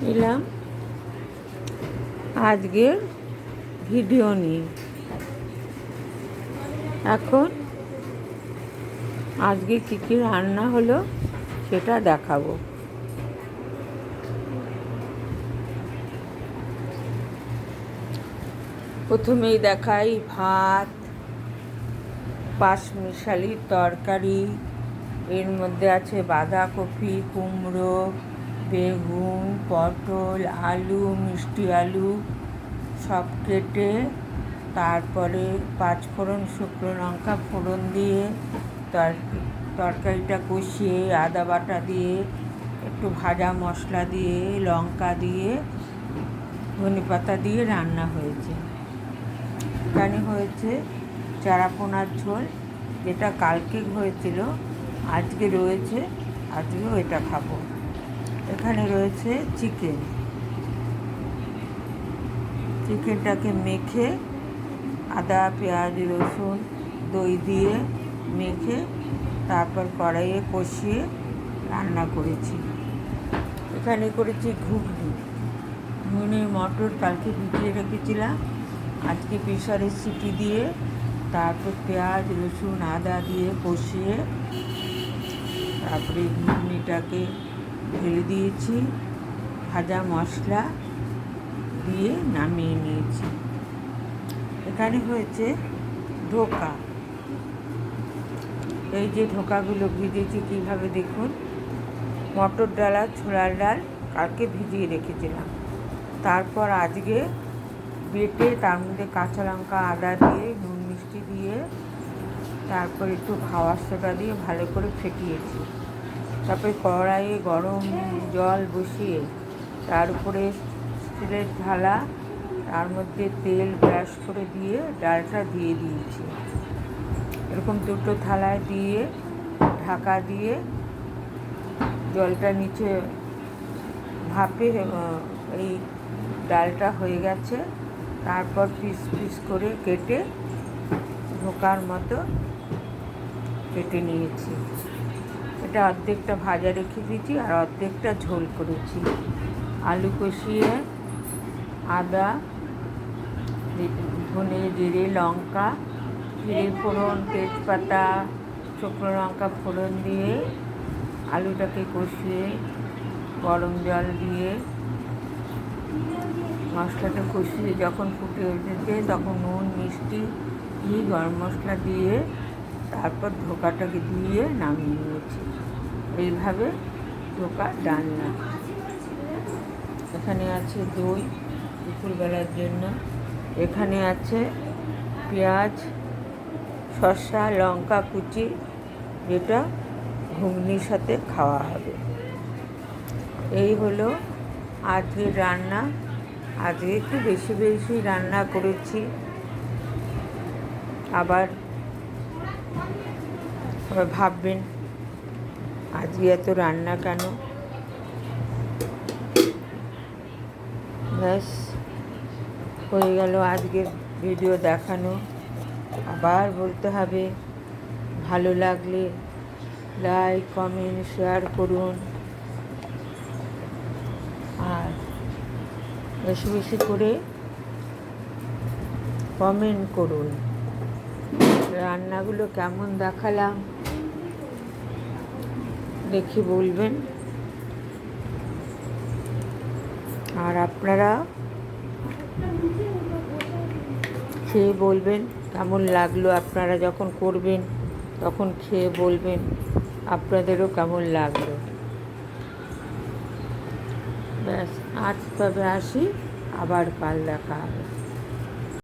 এলাম আজকের ভিডিও নিয়ে। এখন আজকে কী কী রান্না হলো সেটা দেখাবো। প্রথমেই দেখাই ভাত, পাঁচমিশালির তরকারি। এর মধ্যে আছে বাঁধাকপি, কুমড়ো, বেগুন, পটল, আলু, মিষ্টি আলু সব কেটে তারপরে পাঁচফোড়ন, শুকনো লঙ্কা ফোড়ন দিয়ে তরকারিটা কষিয়ে আদা বাটা দিয়ে একটু ভাজা মশলা দিয়ে লঙ্কা দিয়ে ধনেপাতা দিয়ে রান্না হয়েছে। এখানে হয়েছে চারাপোনার ঝোল, যেটা কালকে হয়েছিল, আজকে রয়েছে, আজকেও এটা খাবো। এখানে রয়েছে চিকেনটাকে মেখে আদা, পেঁয়াজ, রসুন, দই দিয়ে মেখে তারপর কড়াইয়ে কষিয়ে রান্না করেছি। এখানে করেছি ঘুগনি মটর কালকে ভিজিয়ে রেখেছিলাম, আজকে প্রেসারে সিটি দিয়ে তারপর পেঁয়াজ, রসুন, আদা দিয়ে কষিয়ে তারপরে ঘুগনিটাকে ঢেলে দিয়েছি, ভাজা মশলা দিয়ে নামিয়ে নিয়েছি। এখানে হয়েছে ধোকা। এই যে ধোকাগুলো ভিজেছি কীভাবে দেখুন। মটর ডাল আর ছোলার ডাল কালকে ভিজিয়ে রেখেছিলাম, তারপর আজকে বেটে তার মধ্যে কাঁচা লঙ্কা, আদা দিয়ে নুন মিষ্টি দিয়ে তারপর একটু খাওয়ার সোডা দিয়ে ভালো করে ফেটিয়েছি। তারপরে কড়াইয়ে গরম জল বসিয়ে তার উপরে স্টিলের থালা, তার মধ্যে তেল ব্রাশ করে দিয়ে ডালটা দিয়ে দিয়েছি। এরকম দুটো থালায় দিয়ে ঢাকা দিয়ে জলটা নিচে ভাপে এই ডালটা হয়ে গেছে। তারপর পিস পিস করে কেটে ধোকার মতো কেটে নিয়েছি। এটা অর্ধেকটা ভাজা রেখে দিয়েছি আর অর্ধেকটা ঝোল করেছি। আলু কষিয়ে আদা, ধনে, জিরে, লঙ্কা, জিরে ফোড়ন, তেজপাতা, শুকনো লঙ্কা ফোড়ন দিয়ে আলুটাকে কষিয়ে গরম জল দিয়ে মশলাটা কষিয়ে যখন ফুটে উঠেছে তখন নুন, মিষ্টি, ঘি, গরম মশলা দিয়ে তারপর ধোকাটাকে দিয়ে নামিয়ে নিয়েছি। এইভাবে ধোকা রান্না। এখানে আছে দই দুপুরবেলার জন্য। এখানে আছে পেঁয়াজ, শসা, লঙ্কা কুচি, যেটা ঘুগনির সাথে খাওয়া হবে। এই হলো আজকের রান্না। আজকে একটু বেশি বেশি রান্না করেছি। আবার ভাববেন আজকে এত রান্না কেন। ব্যাস হয়ে গেল আজকের ভিডিও দেখানো। আবার বলতে হবে, ভালো লাগলে লাইক, কমেন্ট, শেয়ার করুন আর বেশি বেশি করে কমেন্ট করুন। রান্নাগুলো কেমন দেখালাম দেখি বলবেন। আর আপনারা খেয়ে বলবেন কেমন লাগলো। আপনারা যখন করবেন তখন খেয়ে বলবেন আপনাদেরও কেমন লাগলো। ব্যাস আজ তবে আসি, আবার কাল দেখা হবে।